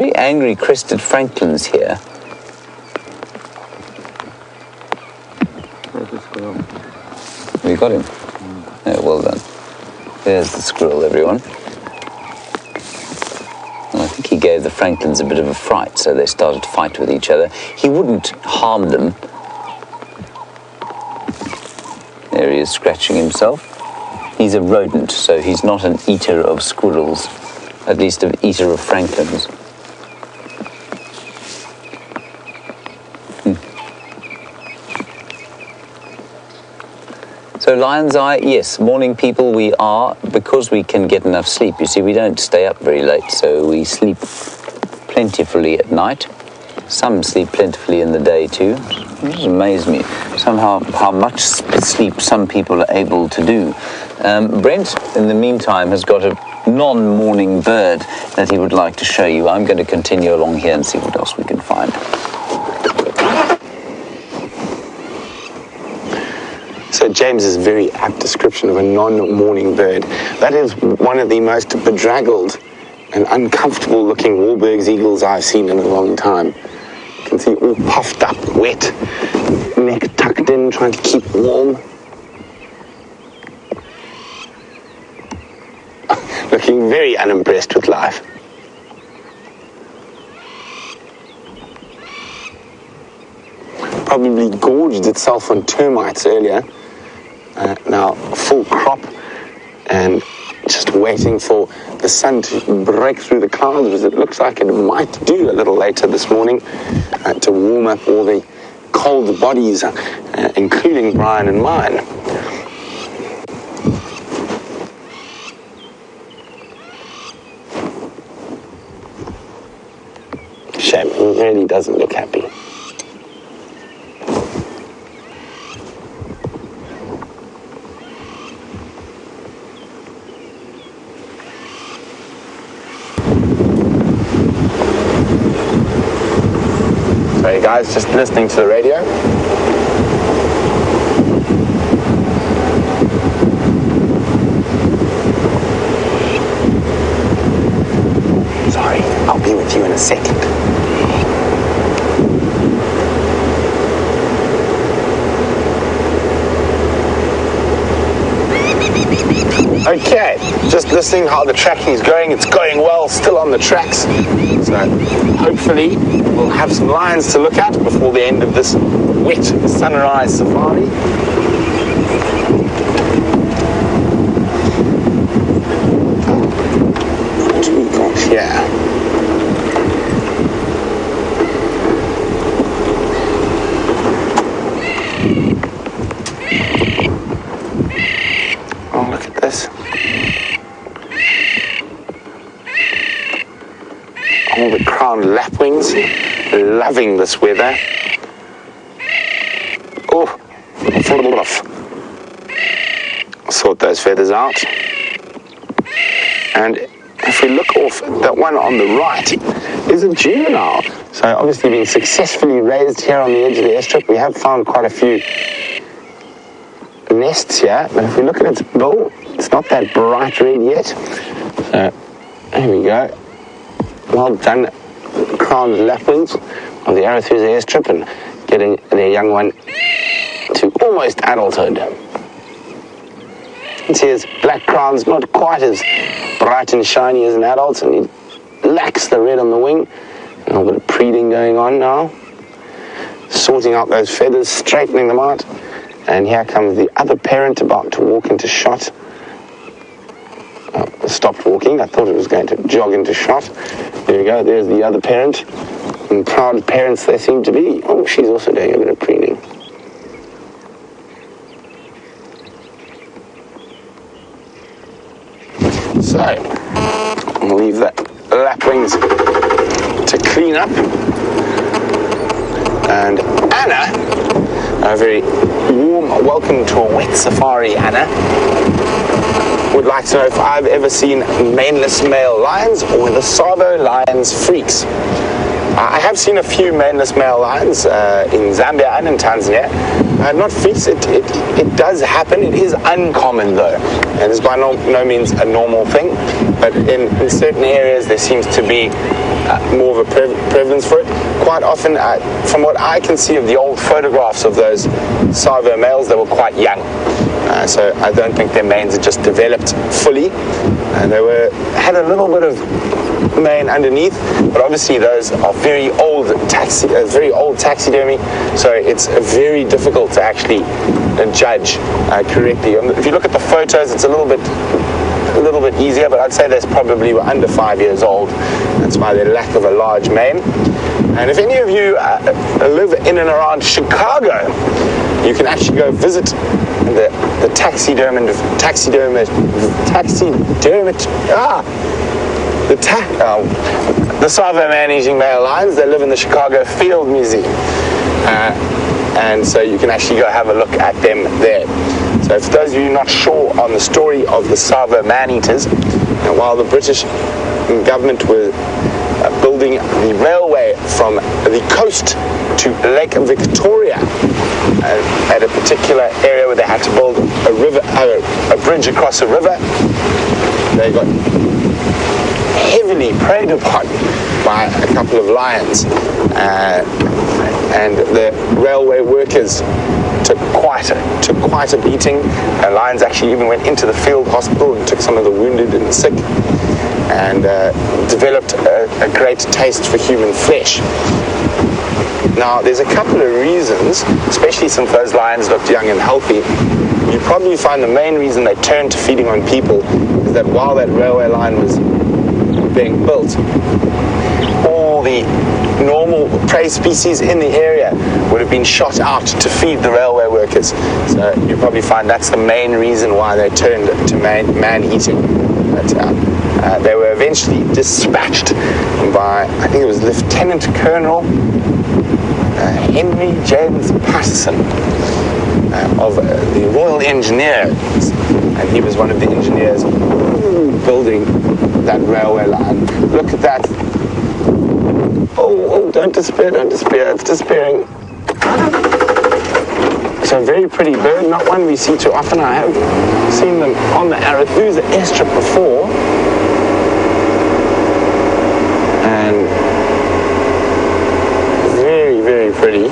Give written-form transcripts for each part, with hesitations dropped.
very angry crested francolins here. There's the squirrel. We got him. Yeah, well done. There's the squirrel, everyone. I think he gave the francolins a bit of a fright, so they started to fight with each other. He wouldn't harm them. There he is, scratching himself. He's a rodent, so he's not an eater of squirrels, at least an eater of francolins. So Lion's Eye, yes, morning people we are, because we can get enough sleep. You see, we don't stay up very late, so we sleep plentifully at night. Some sleep plentifully in the day too. It just amazed me somehow how much sleep some people are able to do. Brent, in the meantime, has got a non-morning bird that he would like to show you. I'm going to continue along here and see what else we can find. So James's very apt description of a non-morning bird. That is one of the most bedraggled and uncomfortable looking Wahlberg's eagles I've seen in a long time. You can see all puffed up, wet, neck tucked in, trying to keep warm. Looking very unimpressed with life. Probably gorged itself on termites earlier. Now full crop and just waiting for the sun to break through the clouds, as it looks like it might do a little later this morning, to warm up all the cold bodies, including Brian and mine. Shame, he really doesn't look happy. Sorry guys, just listening to the radio. Sorry, I'll be with you in a second. Okay, just listening how the tracking's going. It's going well, still on the tracks. So hopefully we'll have some lions to look at before the end of this wet sunrise safari. What do we got here? Oh, look at this. All the crowned lapwings, loving this weather. Oh, sort those feathers out. And if we look off, that one on the right is a juvenile. So obviously being successfully raised here on the edge of the airstrip. We have found quite a few nests here, but if we look at its bill, it's not that bright red yet. So there we go. Well done, crowned lapwings on the Arathusa airstrip, and getting their young one to almost adulthood. You can see his black crown's not quite as bright and shiny as an adult, and he lacks the red on the wing. A little bit of breeding going on now. Sorting out those feathers, straightening them out. And here comes the other parent about to walk into shot. Oh, stopped walking. I thought it was going to jog into shot. There we go. There's the other parent. And proud parents they seem to be. Oh, she's also doing a bit of preening. So, I'll leave the lapwings to clean up. And Anna, a very warm welcome to a wet safari, Anna, would like to know if I've ever seen maneless male lions or the Savo lions freaks. I have seen a few maneless male lions in Zambia and in Tanzania. Not fierce, it does happen. It is uncommon though, and it's by no means a normal thing, but in certain areas there seems to be more of a prevalence for it. Quite often, from what I can see of the old photographs of those Savo males, they were quite young. So I don't think their manes had just developed fully. They had a little bit of mane underneath, but obviously those are very old taxidermy, so it's very difficult to actually judge correctly. If you look at the photos, it's a little bit easier, but I'd say they probably were under 5 years old. That's why they lack of a large mane. And if any of you live in and around Chicago, you can actually go visit the Savo man-eating male lions. They live in the Chicago Field Museum, and so you can actually go have a look at them there. So for those of you not sure on the story of the Savo man-eaters, while the British government were building the railway from the coast to Lake Victoria at a particular area where they had to build a bridge across a river, they got heavily preyed upon by a couple of lions, and the railway workers took quite a beating. Lions actually even went into the field hospital and took some of the wounded and the sick, and developed a great taste for human flesh. Now, there's a couple of reasons, especially since those lions looked young and healthy. You probably find the main reason they turned to feeding on people is that while that railway line was being built, all the normal prey species in the area would have been shot out to feed the railway workers. So you probably find that's the main reason why they turned to man-eating. But they were eventually dispatched by, I think it was Lieutenant Colonel Henry James Patterson of the Royal Engineers, and he was one of the engineers building that railway line. Look at that. Oh, don't despair, it's despairing. So a very pretty bird, not one we see too often. I have seen them on the Arathusa estuary before. And very, very pretty.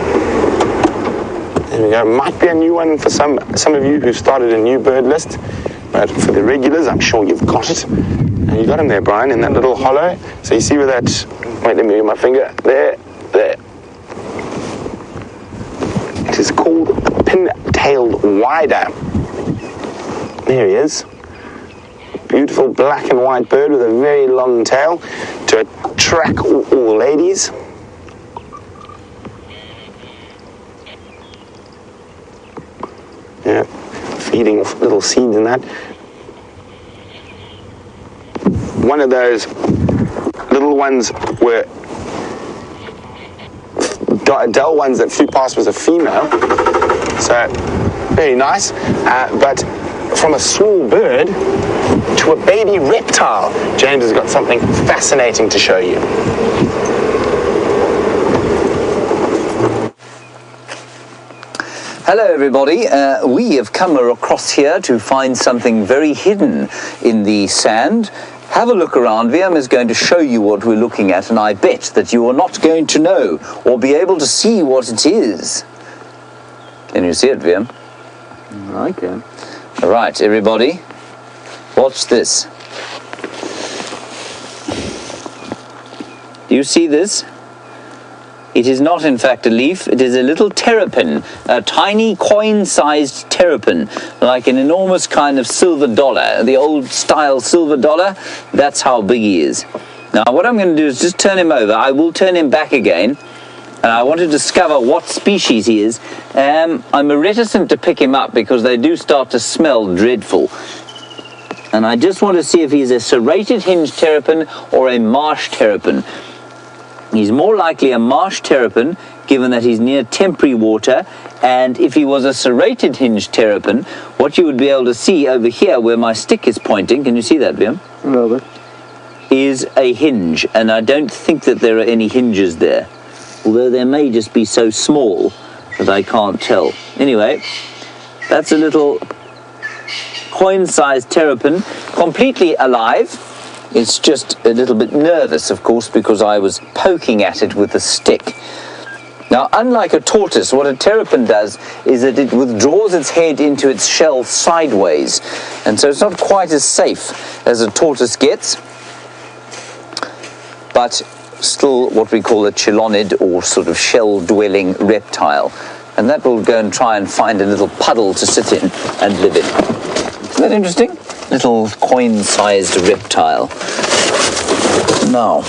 There we go. Might be a new one for some of you who started a new bird list, but for the regulars, I'm sure you've got it. And you got him there, Brian, in that little hollow. So you see where that, wait, let me move my finger, there. It is called a pin-tailed wider. There he is. Beautiful black and white bird with a very long tail to attract all ladies. Yeah, feeding little seeds in that. One of those little ones were dull ones that flew past was a female, so very nice, but from a small bird to a baby reptile, James has got something fascinating to show you. Hello everybody, we have come across here to find something very hidden in the sand. Have a look around. Viam is going to show you what we're looking at, and I bet that you are not going to know or be able to see what it is. Can you see it, Viam? I can. All right, everybody, watch this. Do you see this? It is not, in fact, a leaf. It is a little terrapin, a tiny coin-sized terrapin, like an enormous kind of silver dollar, the old-style silver dollar. That's how big he is. Now, what I'm going to do is just turn him over. I will turn him back again, and I want to discover what species he is. I'm reticent to pick him up because they do start to smell dreadful. And I just want to see if he's a serrated hinged terrapin or a marsh terrapin. He's more likely a marsh terrapin, given that he's near temporary water, and if he was a serrated hinged terrapin, what you would be able to see over here where my stick is pointing, can you see that, Viam? A little bit. is a hinge, and I don't think that there are any hinges there, although there may just be so small that I can't tell. Anyway, that's a little coin-sized terrapin, completely alive. It's just a little bit nervous, of course, because I was poking at it with a stick. Now, unlike a tortoise, what a terrapin does is that it withdraws its head into its shell sideways, and so it's not quite as safe as a tortoise gets, but still what we call a chelonid, or sort of shell-dwelling reptile, and that will go and try and find a little puddle to sit in and live in. Isn't that interesting? Little coin-sized reptile. Now,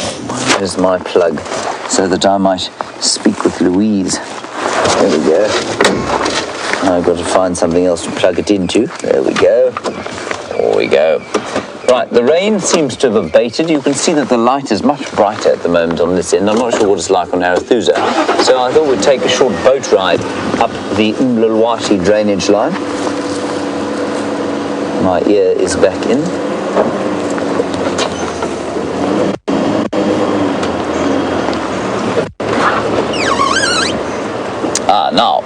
where's my plug, so that I might speak with Louise? There we go. I've got to find something else to plug it into. There we go. There we go. Right, the rain seems to have abated. You can see that the light is much brighter at the moment on this end. I'm not sure what it's like on Arathusa. So I thought we'd take a short boat ride up the Umlulwati drainage line. My ear is back in. Now,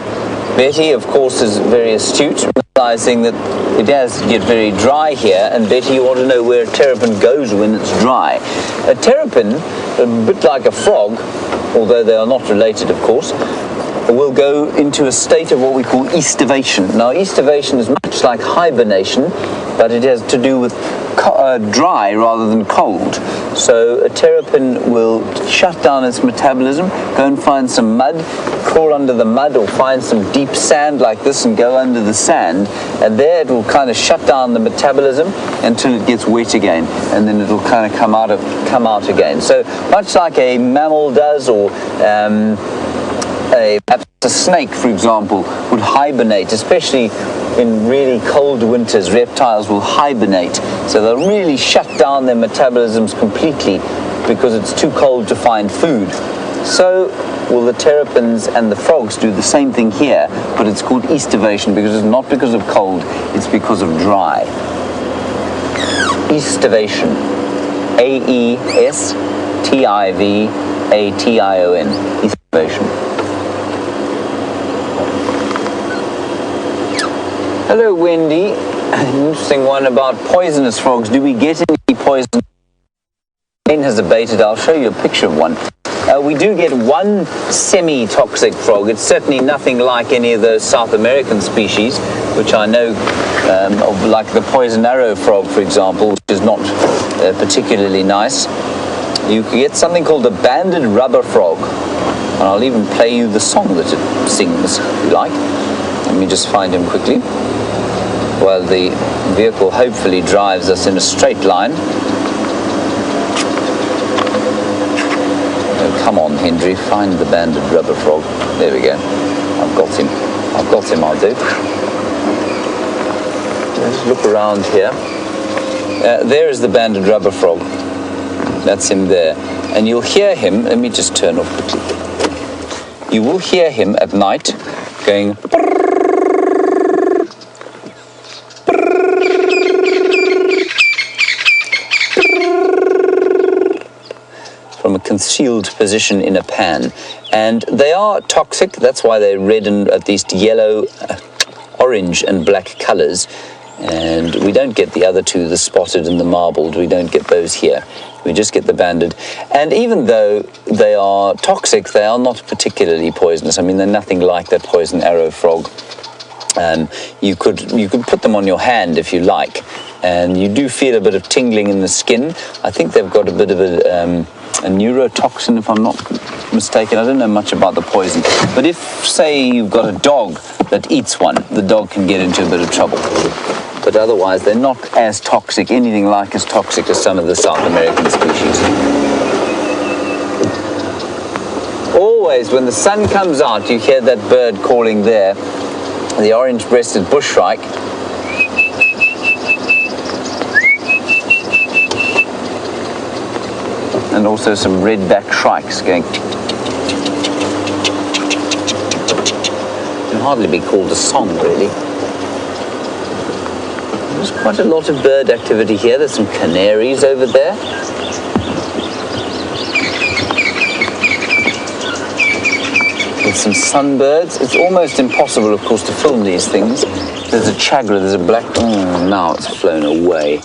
Betty, of course, is very astute, realizing that it does get very dry here, and Betty, you want to know where a terrapin goes when it's dry. A terrapin, a bit like a frog, although they are not related, of course, will go into a state of what we call estivation. Now, estivation is much like hibernation, but it has to do with dry rather than cold. So a terrapin will shut down its metabolism, go and find some mud, crawl under the mud, or find some deep sand like this and go under the sand, and there it will kind of shut down the metabolism until it gets wet again, and then it will kind of come out again. So much like a mammal does, or perhaps a snake, for example, would hibernate, especially in really cold winters. Reptiles will hibernate, so they'll really shut down their metabolisms completely because it's too cold to find food. So will the terrapins and the frogs do the same thing here, but it's called estivation because it's not because of cold, it's because of dry. Estivation. A-E-S-T-I-V-A-T-I-O-N. Estivation. Hello, Wendy. An interesting one about poisonous frogs. Do we get any poison? Rain has abated. I'll show you a picture of one. We do get one semi-toxic frog. It's certainly nothing like any of those South American species, which I know, like the poison arrow frog, for example, which is not particularly nice. You can get something called the banded rubber frog, and I'll even play you the song that it sings, if you like. Let me just find him quickly, while the vehicle hopefully drives us in a straight line. Oh, come on, Hendry, find the banded rubber frog. There we go. I've got him. I'll do. Let's look around here. There is the banded rubber frog. That's him there. And you'll hear him, let me just turn off quickly. You will hear him at night going from a concealed position in a pan, and they are toxic. That's why they're red and at least yellow, orange and black colors, and we don't get the other two, the spotted and the marbled. We don't get those here. We just get the banded, and even though they are toxic, they are not particularly poisonous. I mean, they're nothing like that poison arrow frog. You could put them on your hand if you like, and you do feel a bit of tingling in the skin. I think they've got a bit of a neurotoxin, if I'm not mistaken. I don't know much about the poison, but if, say, you've got a dog that eats one, the dog can get into a bit of trouble. But otherwise, they're not as toxic, anything like as toxic as some of the South American species. Always, when the sun comes out, you hear that bird calling there, the orange-breasted bushshrike. And also some redback shrikes going. Can hardly be called a song, really. There's quite a lot of bird activity here. There's some canaries over there. with some sunbirds. It's almost impossible, of course, to film these things. There's a chagra, there's a black... Oh, now it's flown away.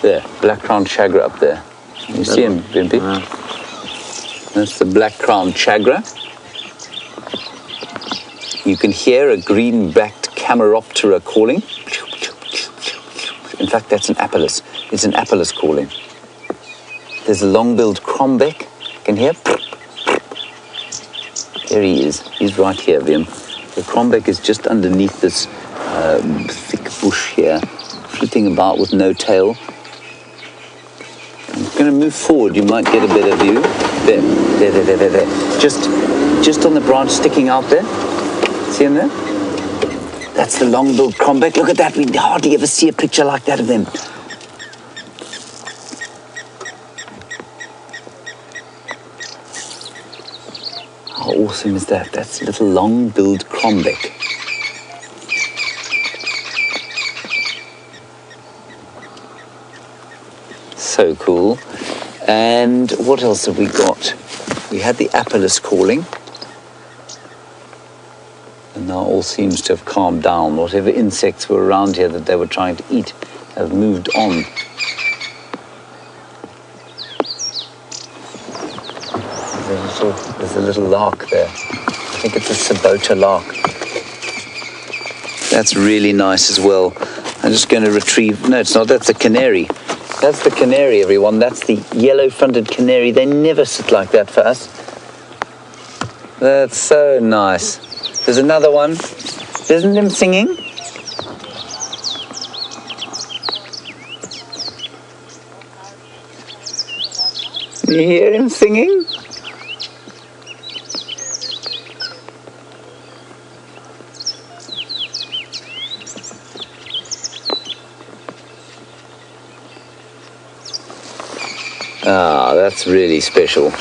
There, black-crowned chagra up there. You see him, Bimpy? That's the black-crowned chagra. You can hear a green-backed Cameroptera calling. In fact, that's an apellis. It's an apellis calling. There's a long-billed crombeck. You can hear. There he is. He's right here, Vim. The crombeck is just underneath this thick bush here, flitting about with no tail. I'm going to move forward. You might get a better view. There. Just on the branch sticking out there. See him there? That's the long-billed crombeck. Look at that. We hardly ever see a picture like that of them. How awesome is that? That's a little long-billed crombeck. So cool. And what else have we got? We had the apellis calling. And now all seems to have calmed down. Whatever insects were around here that they were trying to eat have moved on. There's a little lark there. I think it's a Sabota lark. That's really nice as well. I'm just going to retrieve... No, it's not. That's a canary. That's the canary, everyone. That's the yellow-fronted canary. They never sit like that for us. That's so nice. There's another one. Isn't him singing? You hear him singing? Ah, that's really special.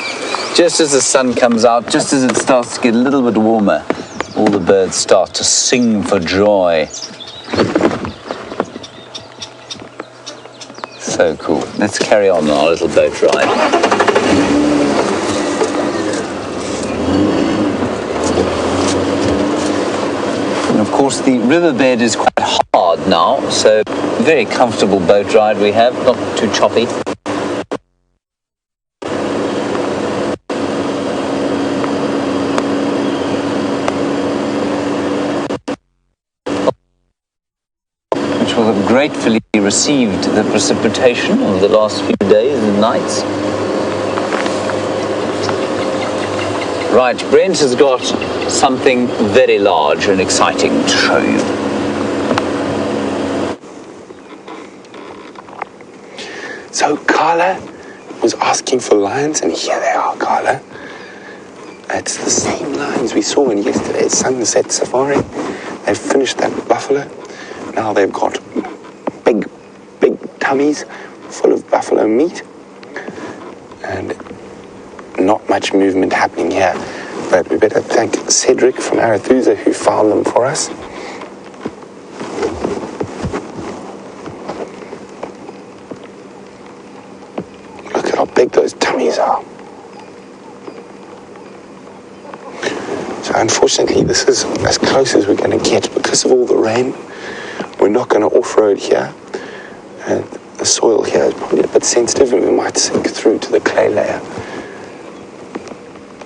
Just as the sun comes out, just as it starts to get a little bit warmer, all the birds start to sing for joy. So cool. Let's carry on our little boat ride. And of course, the riverbed is quite hard now, so very comfortable boat ride we have, not too choppy. Gratefully received the precipitation of the last few days and nights. Right, Brent has got something very large and exciting to show you. So Carla was asking for lions, and here they are, Carla. It's the same lions we saw in yesterday's sunset safari. They've finished that buffalo. Now they've got big tummies full of buffalo meat, and not much movement happening here. But we better thank Cedric from Arathusa who found them for us. Look at how big those tummies are. So unfortunately, this is as close as we're going to get because of all the rain. We're not going to off-road here. And the soil here is probably a bit sensitive and we might sink through to the clay layer.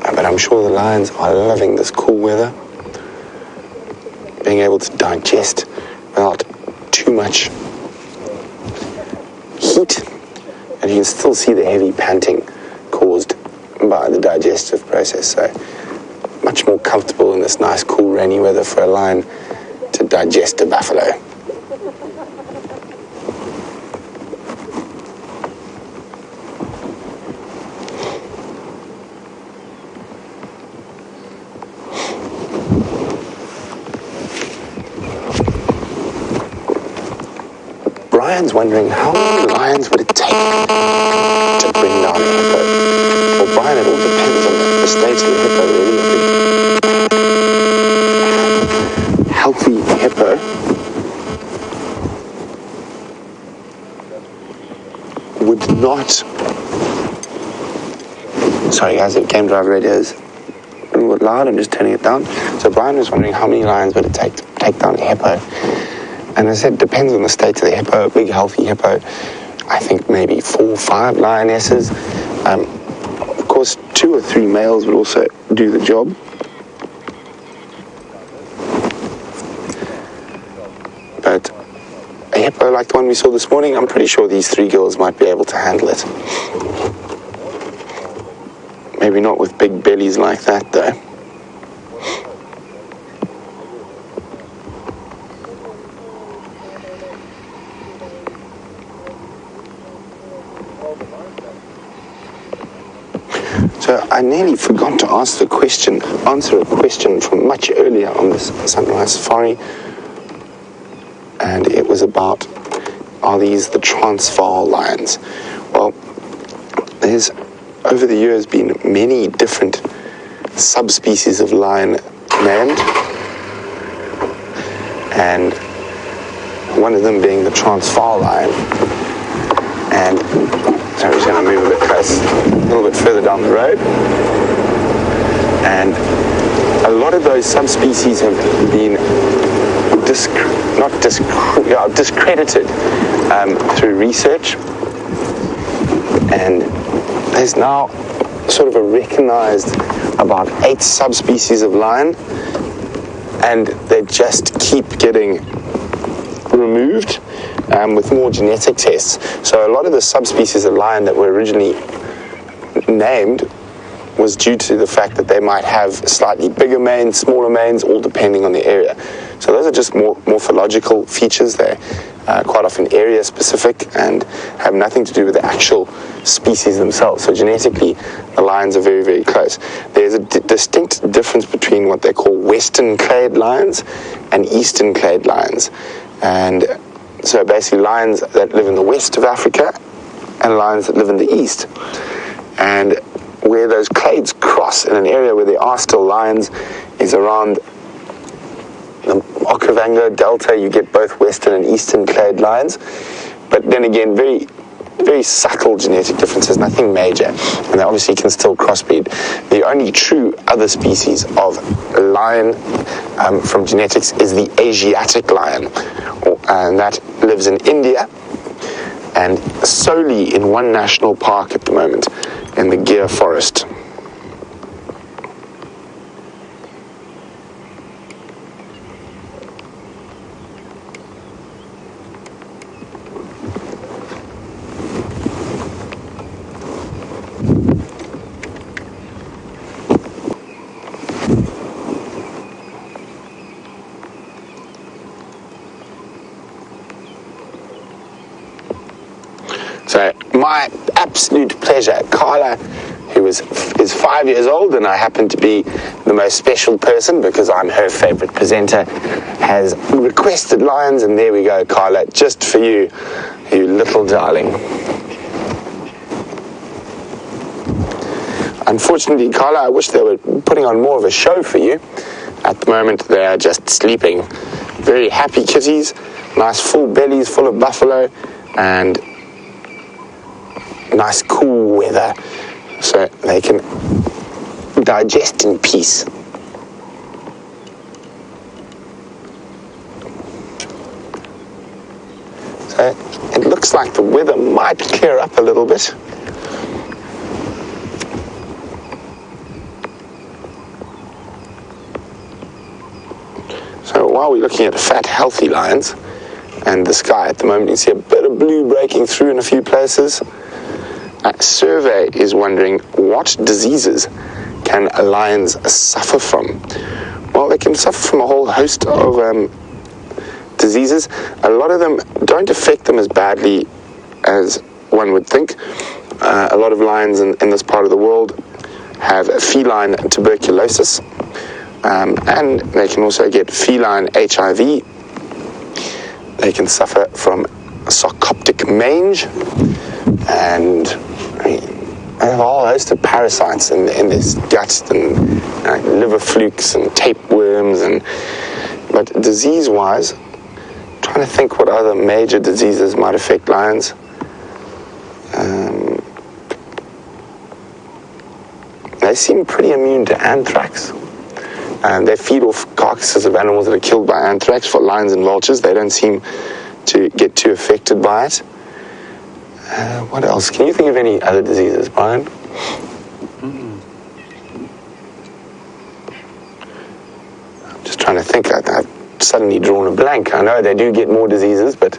But I'm sure the lions are loving this cool weather. Being able to digest without too much heat. And you can still see the heavy panting caused by the digestive process. So much more comfortable in this nice, cool, rainy weather for a lion to digest a buffalo. Brian's wondering how many lions would it take to bring down a hippo? Well, Brian, it all depends on the stage of the hippo, really. A healthy hippo would not... Sorry guys, the game drive radios a little bit loud. I'm just turning it down. So Brian was wondering how many lions would it take to take down a hippo. And I said, it depends on the state of the hippo. A big, healthy hippo, I think maybe 4 or 5 lionesses. Of course, 2 or 3 males would also do the job. But a hippo like the one we saw this morning, I'm pretty sure these 3 girls might be able to handle it. Maybe not with big bellies like that, though. So I nearly forgot to answer a question from much earlier on this sunrise safari, and it was about, are these the Transvaal lions? Well, there's over the years been many different subspecies of lion named, and one of them being the Transvaal lion. And so I'm just going to move a bit close, a little bit further down the road. And a lot of those subspecies have been discredited through research. And there's now sort of a recognized about 8 subspecies of lion, and they just keep getting removed with more genetic tests. So a lot of the subspecies of lion that were originally named was due to the fact that they might have slightly bigger manes, smaller manes, all depending on the area. So those are just more morphological features. They're quite often area specific and have nothing to do with the actual species themselves. So genetically, the lions are very, very close. There's a distinct difference between what they call western clade lions and eastern clade lions. And so basically lions that live in the west of Africa and lions that live in the east. And where those clades cross in an area where there are still lions is around the Okavango Delta. You get both western and eastern clade lions. But then again, very, very subtle genetic differences, nothing major. And they obviously can still crossbreed. The only true other species of lion from genetics is the Asiatic lion. And that lives in India and solely in one national park at the moment, in the Gir forest. So my absolute pleasure. Carla, who is 5 years old, and I happen to be the most special person because I'm her favorite presenter, has requested lions, and there we go, Carla, just for you, you little darling. Unfortunately, Carla, I wish they were putting on more of a show for you. At the moment, they are just sleeping. Very happy kitties, nice full bellies full of buffalo, and nice cool weather, so they can digest in peace. So it looks like the weather might clear up a little bit. So while we're looking at fat, healthy lions and the sky at the moment, you can see a bit of blue breaking through in a few places. Survey is wondering, what diseases can lions suffer from? Well, they can suffer from a whole host of diseases. A lot of them don't affect them as badly as one would think. A lot of lions in this part of the world have feline tuberculosis, and they can also get feline HIV. They can suffer from sarcoptic mange, and they have a whole host of parasites in this gut, and liver flukes and tapeworms, but disease-wise, trying to think what other major diseases might affect lions. They seem pretty immune to anthrax. And they feed off carcasses of animals that are killed by anthrax. For lions and vultures, they don't seem to get too affected by it. What else? Can you think of any other diseases, Brian? I'm just trying to think. I've suddenly drawn a blank. I know they do get more diseases, but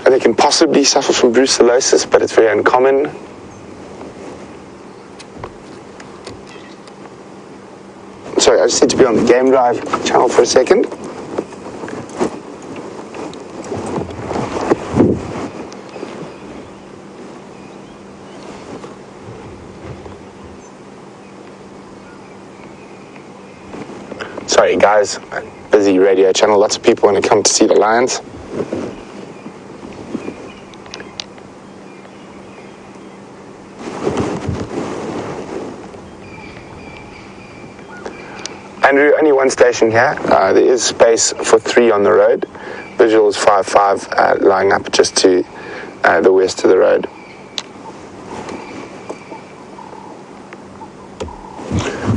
they can possibly suffer from brucellosis, but it's very uncommon. Sorry, I just need to be on the Game Drive channel for a second. Sorry guys, busy radio channel, lots of people want to come to see the lions. Andrew, only one station here. There is space for 3 on the road. Visual is 5-5, lying up just to the west of the road.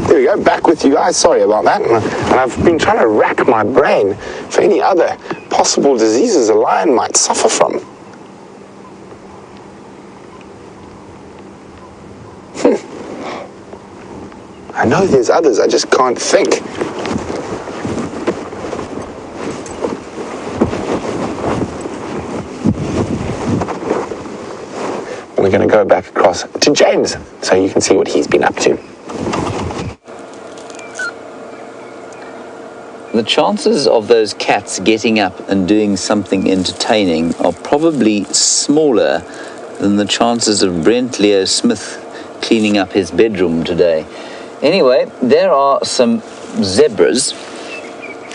There we go, back with you guys. Sorry about that. And I've been trying to rack my brain for any other possible diseases a lion might suffer from. I know there's others, I just can't think. We're going to go back across to James so you can see what he's been up to. The chances of those cats getting up and doing something entertaining are probably smaller than the chances of Brent Leo Smith cleaning up his bedroom today. Anyway, there are some zebras,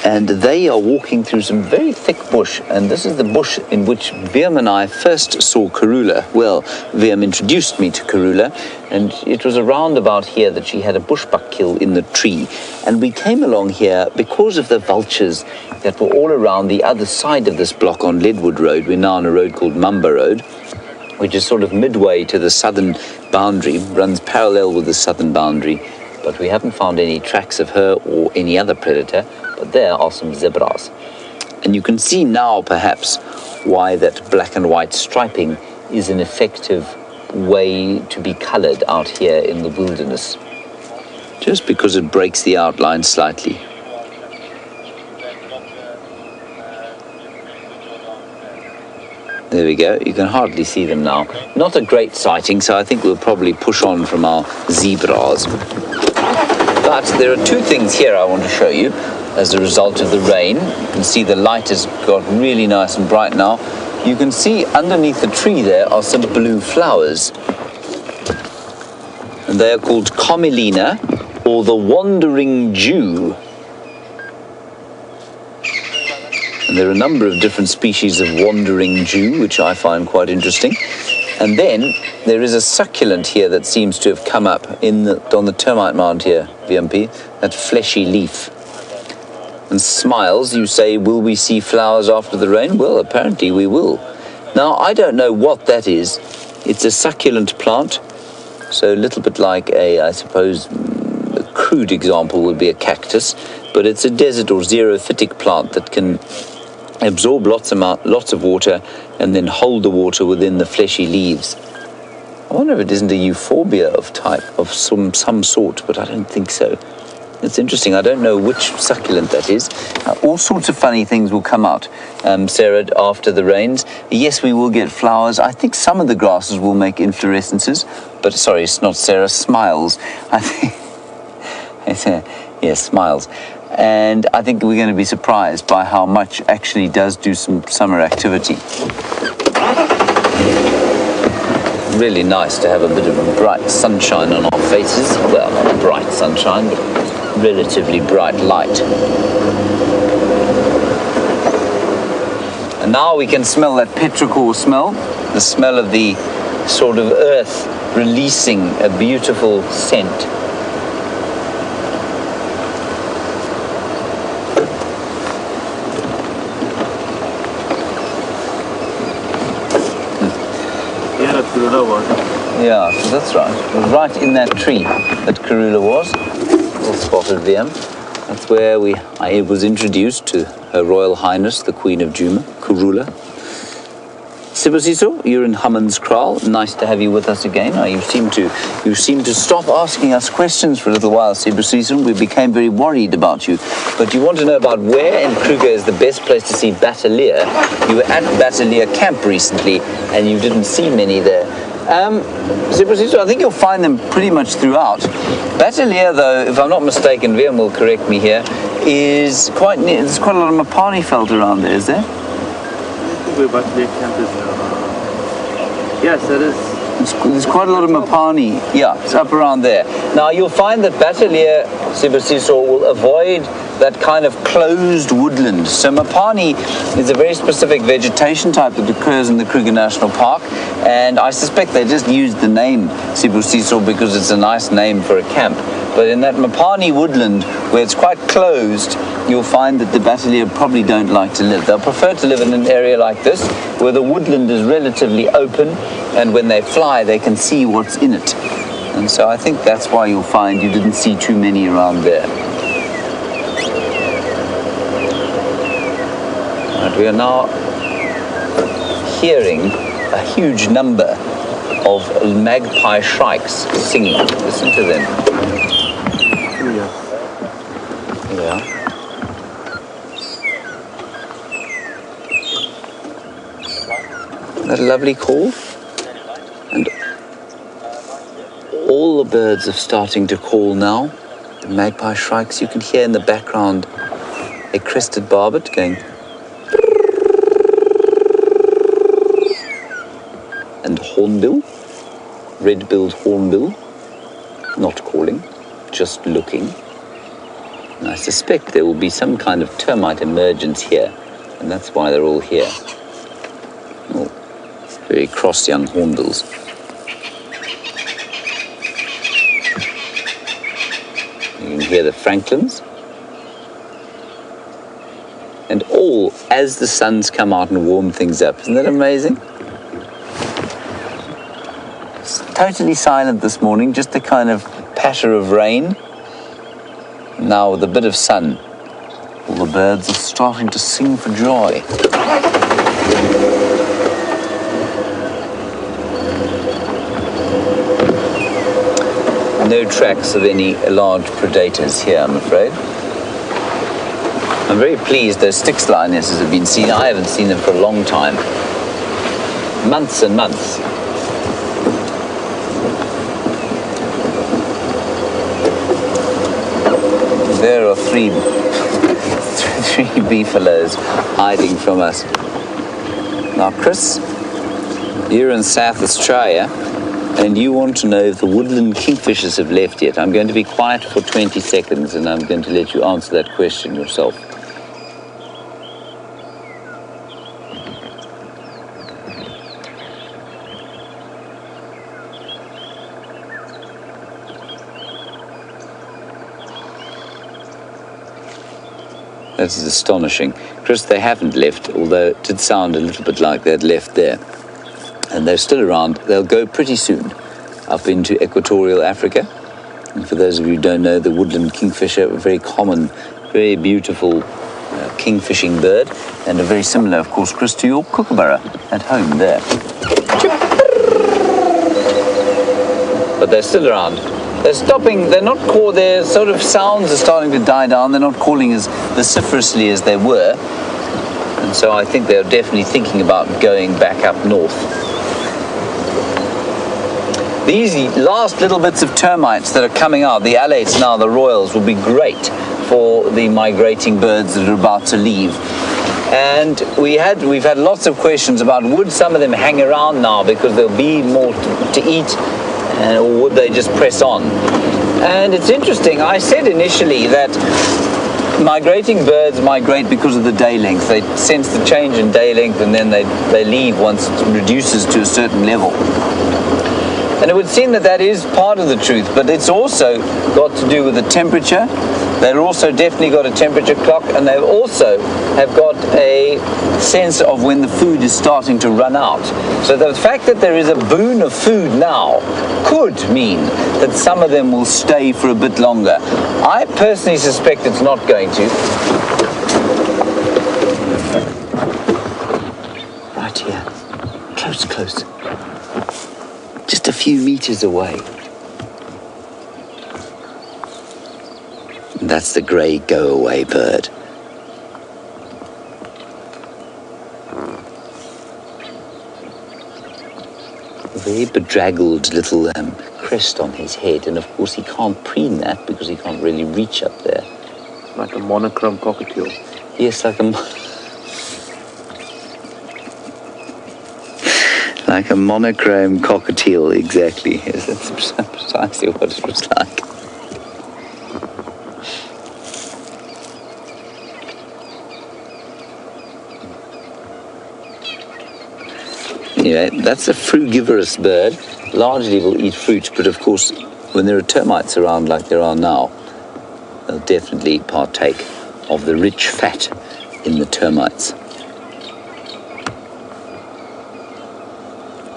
and they are walking through some very thick bush, and this is the bush in which Viam and I first saw Karula. Well, Viam introduced me to Karula, and it was around about here that she had a bushbuck kill in the tree, and we came along here because of the vultures that were all around the other side of this block on Leadwood Road. We're now on a road called Mamba Road, which is sort of midway to the southern boundary, runs parallel with the southern boundary. But we haven't found any tracks of her or any other predator, but there are some zebras. And you can see now, perhaps, why that black and white striping is an effective way to be coloured out here in the wilderness, just because it breaks the outline slightly. There we go, you can hardly see them now. Not a great sighting, so I think we'll probably push on from our zebras. But there are 2 things here I want to show you as a result of the rain. You can see the light has got really nice and bright now. You can see underneath the tree there are some blue flowers. And they are called Commelina, or the Wandering Jew. And there are a number of different species of Wandering Jew, which I find quite interesting. And then there is a succulent here that seems to have come up on the termite mound here, VMP, that fleshy leaf. And Smiles, you say, will we see flowers after the rain? Well, apparently we will. Now, I don't know what that is. It's a succulent plant, so a little bit like I suppose, a crude example would be a cactus, but it's a desert or xerophytic plant that can absorb lots of water and then hold the water within the fleshy leaves. I wonder if it isn't a euphorbia of some sort, but I don't think so. It's interesting. I don't know which succulent that is. All sorts of funny things will come out, Sarah, after the rains. Yes, we will get flowers. I think some of the grasses will make inflorescences, but sorry, it's not Sarah, Smiles. I think yes, Smiles. And I think we're going to be surprised by how much actually does do some summer activity. Really nice to have a bit of bright sunshine on our faces. Well, not bright sunshine, but relatively bright light. And now we can smell that petrichor smell, the smell of the sort of earth releasing a beautiful scent. Karula was. Yeah, so that's right. It was right in that tree that Karula was. little spotted VM. That's where I was introduced to Her Royal Highness, the Queen of Djuma, Kurula. Sibusiso, you're in Hammanskraal. Nice to have you with us again. You seem to stop asking us questions for a little while, Sibusiso. We became very worried about you. But you want to know about where in Kruger is the best place to see Battalier. You were at Battalier camp recently, and you didn't see many there. Sibusiso, I think you'll find them pretty much throughout. Battalier, though, if I'm not mistaken, Liam will correct me here, is quite near. There's quite a lot of Mapani felt around there, is there? Where Battalier camp is now. Yes, that is. There's quite a lot of Mapani. Yeah, it's up around there. Now, you'll find that Battalier, Sibusiso, will avoid that kind of closed woodland. So Mapani is a very specific vegetation type that occurs in the Kruger National Park, and I suspect they just used the name Sibusiso because it's a nice name for a camp. But in that Mapani woodland, where it's quite closed, you'll find that the Battalier probably don't like to live. They'll prefer to live in an area like this, where the woodland is relatively open, and when they fly, they can see what's in it. And so I think that's why you'll find you didn't see too many around there. Right, we are now hearing a huge number of magpie shrikes singing. Listen to them. Yeah. Isn't that a lovely call? And all the birds are starting to call now. The magpie shrikes, you can hear in the background a crested barbet going. And hornbill, red-billed hornbill, not calling, just looking. And I suspect there will be some kind of termite emergence here, and that's why they're all here. Oh, very cross young hornbills. You can hear the franklins. And all as the suns come out and warm things up. Isn't that amazing? It's totally silent this morning, just a kind of patter of rain. Now with a bit of sun, all the birds are starting to sing for joy. No tracks of any large predators here, I'm afraid. I'm very pleased those Styx lionesses have been seen. I haven't seen them for a long time. Months and months. There are three beefaloes hiding from us. Now, Chris, you're in South Australia, and you want to know if the woodland kingfishers have left yet. I'm going to be quiet for 20 seconds, and I'm going to let you answer that question yourself. That is astonishing. Chris, they haven't left, although it did sound a little bit like they'd left there. And they're still around. They'll go pretty soon up into equatorial Africa. And for those of you who don't know, the woodland kingfisher, a very common, very beautiful kingfishing bird, and a very similar, of course, Chris, to your kookaburra at home there. But they're still around. They're stopping, they're not called, their sort of sounds are starting to die down. They're not calling as vociferously as they were. And so I think they're definitely thinking about going back up north. These last little bits of termites that are coming out, the alates now, the royals, will be great for the migrating birds that are about to leave. And we've had lots of questions about would some of them hang around now because there'll be more to eat, or would they just press on? And it's interesting, I said initially that migrating birds migrate because of the day length. They sense the change in day length and then they leave once it reduces to a certain level. And it would seem that that is part of the truth, but it's also got to do with the temperature They've also definitely got a temperature clock, and they also have got a sense of when the food is starting to run out. So the fact that there is a boon of food now could mean that some of them will stay for a bit longer. I personally suspect it's not going to. Right here. Close, close. Just a few meters away. That's the grey go-away bird. A very bedraggled little crest on his head, and of course he can't preen that because he can't really reach up there. Like a monochrome cockatiel. Yes, like a monochrome cockatiel, exactly. Yes, that's precisely what it was like. Anyway, that's a frugivorous bird. Largely will eat fruit, but of course, when there are termites around like there are now, they'll definitely partake of the rich fat in the termites.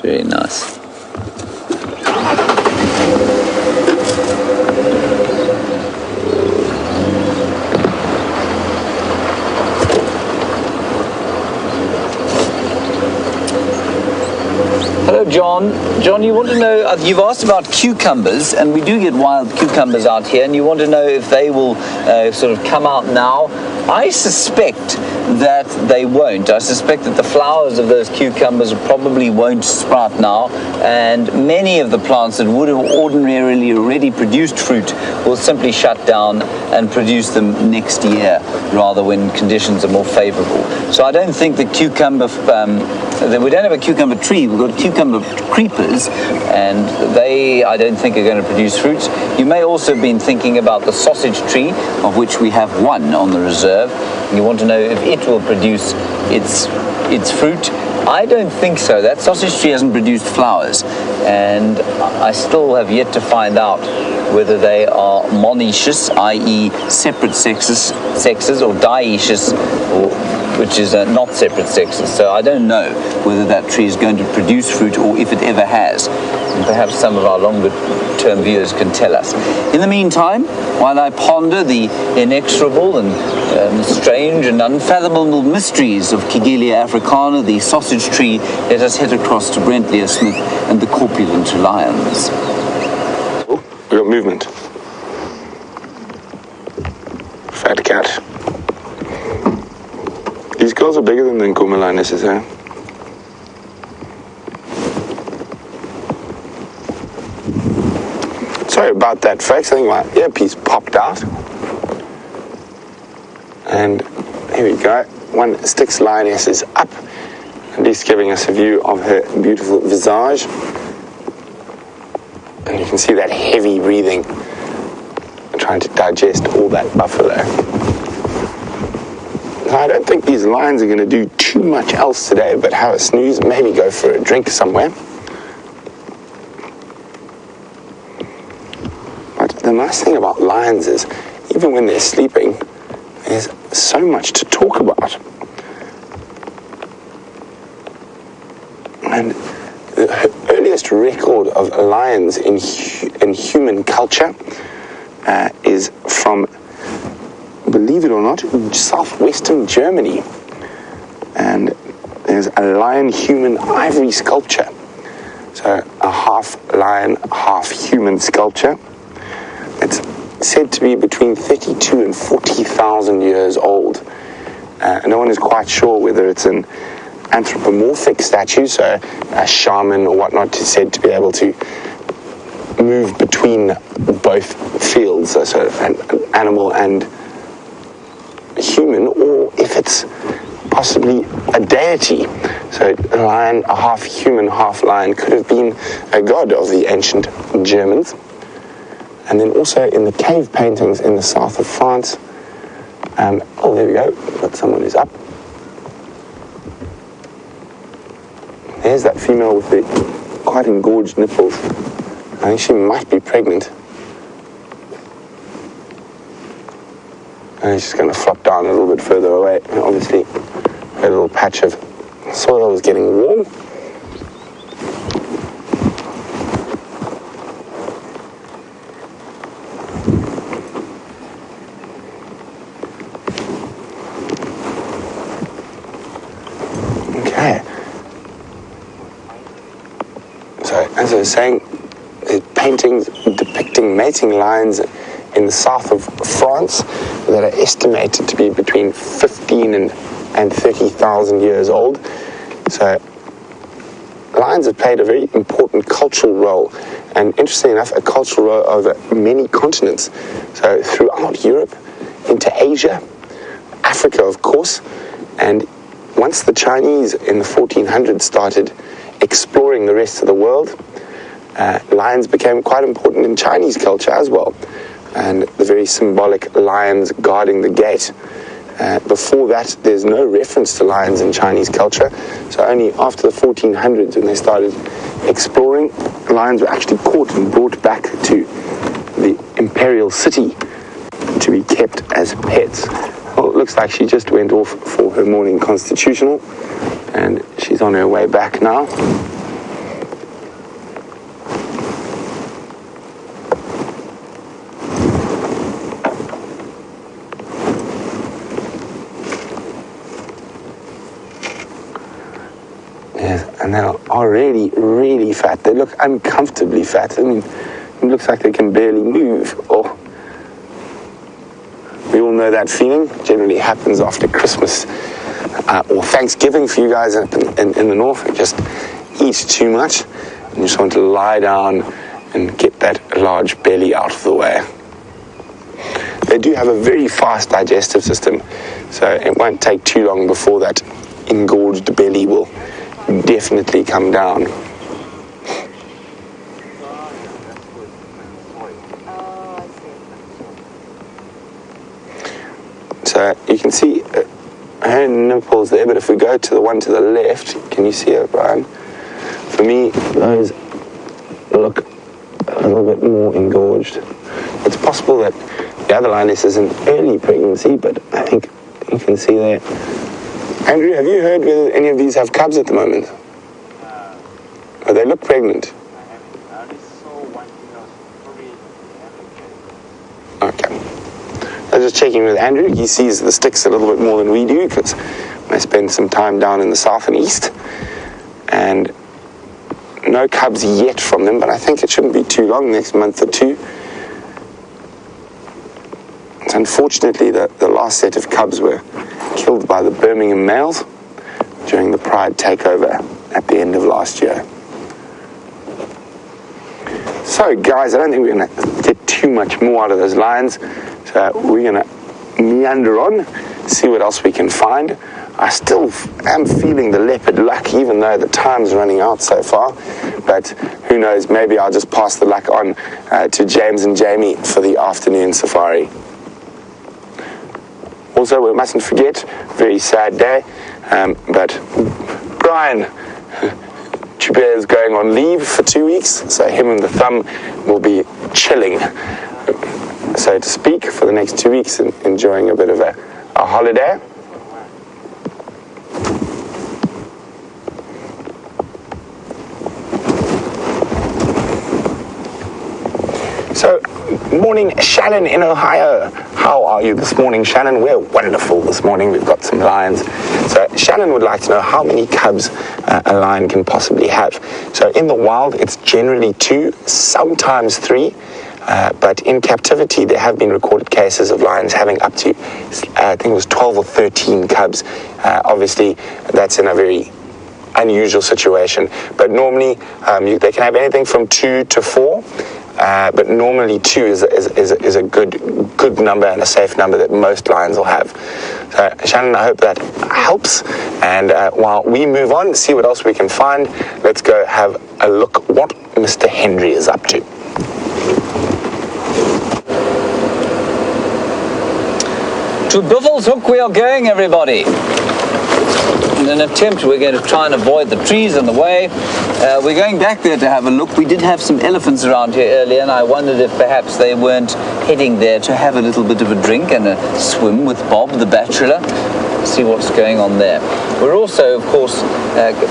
Very nice. Hello, John. John, you want to know, you've asked about cucumbers, and we do get wild cucumbers out here, and you want to know if they will sort of come out now. I suspect that they won't. I suspect that the flowers of those cucumbers probably won't sprout now, and many of the plants that would have ordinarily already produced fruit will simply shut down and produce them next year, rather when conditions are more favorable. So I don't think the cucumber, we don't have a cucumber tree, we've got cucumber creepers, and they, I don't think, are going to produce fruits. You may also have been thinking about the sausage tree, of which we have one on the reserve. You want to know if it will produce its fruit. I don't think so. That sausage tree hasn't produced flowers, and I still have yet to find out whether they are monoecious, i.e. separate sexes, or dioecious, which is not separate sexes. So I don't know whether that tree is going to produce fruit or if it ever has. And perhaps some of our longer-term viewers can tell us. In the meantime, while I ponder the inexorable and strange and unfathomable mysteries of Kigelia africana, the sausage tree, let us head across to Brent Lea Smith and the corpulent lions. Oh, we got movement. Fat cat. These girls are bigger than the Nkuma lionesses, eh? Sorry about that, folks. I think my earpiece popped out. And here we go. One Styx lioness is up, at least giving us a view of her beautiful visage. And you can see that heavy breathing, trying to digest all that buffalo. Now, I don't think these lions are going to do too much else today but have a snooze, maybe go for a drink somewhere. But the nice thing about lions is, even when they're sleeping, there's so much to talk about. And the earliest record of lions in human culture is from, believe it or not, southwestern Germany. And there's a lion-human ivory sculpture. So a half lion, half human sculpture. It's said to be between 32 and 40,000 years old. No one is quite sure whether it's an anthropomorphic statue, so a shaman or whatnot is said to be able to move between both fields, so an animal and human, or if it's possibly a deity. So a lion, a half human, half lion, could have been a god of the ancient Germans. And then also in the cave paintings in the south of France, oh, there we go, got someone who's up. There's that female with the quite engorged nipples. I think she might be pregnant. And it's just going to flop down a little bit further away. And obviously, a little patch of soil is getting warm. Okay. So, as I was saying, there's paintings depicting mating lions in the south of France that are estimated to be between 15 and 30,000 years old. So lions have played a very important cultural role, and interestingly enough, a cultural role over many continents. So throughout Europe, into Asia, Africa, of course, and once the Chinese in the 1400s started exploring the rest of the world, lions became quite important in Chinese culture as well. And the very symbolic lions guarding the gate. Before that, there's no reference to lions in Chinese culture. So only after the 1400s, when they started exploring, lions were actually caught and brought back to the imperial city to be kept as pets. Well, it looks like she just went off for her morning constitutional, and she's on her way back now. And they are really, really fat. They look uncomfortably fat. I mean, it looks like they can barely move. Oh, we all know that feeling. Generally happens after Christmas or Thanksgiving for you guys up in the north. You just eat too much and you just want to lie down and get that large belly out of the way. They do have a very fast digestive system, so it won't take too long before that engorged belly will definitely come down. So you can see her nipples there, but if we go to the one to the left, can you see it, Brian? For me, those look a little bit more engorged. It's possible that the other lioness is an early pregnancy, but I think you can see there. Andrew, have you heard whether any of these have cubs at the moment? Oh, they look pregnant. I only saw one female, Okay. I was just checking with Andrew. He sees the Styx a little bit more than we do because I spend some time down in the south and east. And no cubs yet from them, but I think it shouldn't be too long, next month or two. So unfortunately, the last set of cubs were killed by the Birmingham males during the Pride takeover at the end of last year. So guys, I don't think we're going to get too much more out of those lions, so we're going to meander on, see what else we can find. I still am feeling the leopard luck, even though the time's running out so far, but who knows, maybe I'll just pass the luck on to James and Jamie for the afternoon safari. Also, we mustn't forget, very sad day, but Brian Djuma is going on leave for 2 weeks, so him and the thumb will be chilling, so to speak, for the next 2 weeks, and enjoying a bit of a holiday. So, morning, Shannon in Ohio. How are you this morning, Shannon? We're wonderful this morning. We've got some lions. So Shannon would like to know how many cubs a lion can possibly have. So in the wild, it's generally 2, sometimes 3. But in captivity, there have been recorded cases of lions having up to, I think it was 12 or 13 cubs. Obviously, that's in a very unusual situation. But normally, they can have anything from 2 to 4. But normally 2 is a good number and a safe number that most lions will have. So Shannon, I hope that helps. And while we move on, see what else we can find, let's go have a look what Mr. Henry is up to. To Buffels Hook we are going, everybody. in an attempt, we're going to try and avoid the trees in the way. We're going back there to have a look. We did have some elephants around here earlier, and I wondered if perhaps they weren't heading there to have a little bit of a drink and a swim with Bob the bachelor. See what's going on there. We're also, of course,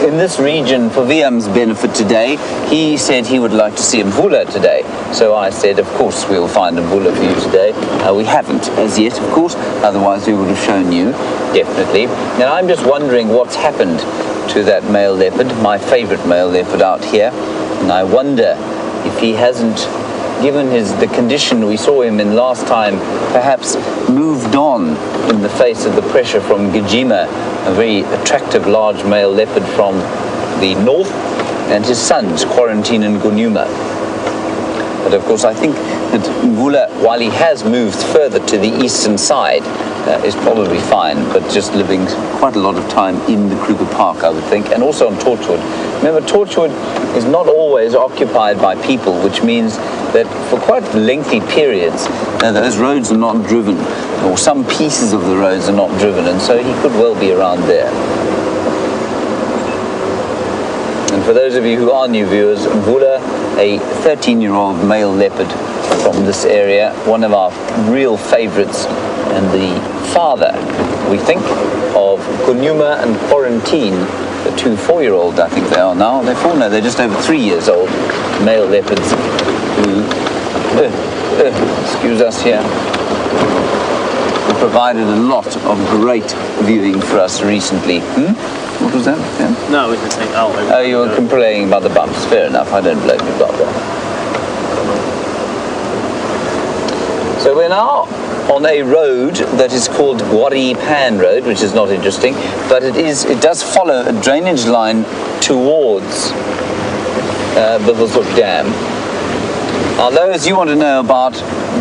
in this region for Viam's benefit today. He said he would like to see a Mvula today. So I said, of course, we'll find a Mvula for you today. We haven't as yet, of course, otherwise we would have shown you, definitely. And I'm just wondering what's happened to that male leopard, my favorite male leopard out here. And I wonder if he hasn't, given the condition we saw him in last time, perhaps moved on in the face of the pressure from Djuma, a very attractive large male leopard from the north, and his sons quarantine in Gunuma. But of course I think that Mvula, while he has moved further to the eastern side, is probably fine, but just living quite a lot of time in the Kruger Park, I would think, and also on Torchwood. Remember, Torchwood is not always occupied by people, which means that for quite lengthy periods, those roads are not driven, or some pieces of the roads are not driven, and so he could well be around there. And for those of you who are new viewers, Mvula, a 13-year-old male leopard from this area, one of our real favorites, and the father, we think, of Gunuma and Quarantine, the two 4-year-old, I think they are now. They're 4, no, they're just over 3 years old, male leopards who, excuse us here, provided a lot of great viewing for us recently. What was that? Yeah? No, we just saying, oh, you were complaining about the bumps. Fair enough, I don't blame you about that. So we're now on a road that is called Gwari Pan Road, which is not interesting, but it does follow a drainage line towards Bivelshoek Dam. Although, as you want to know about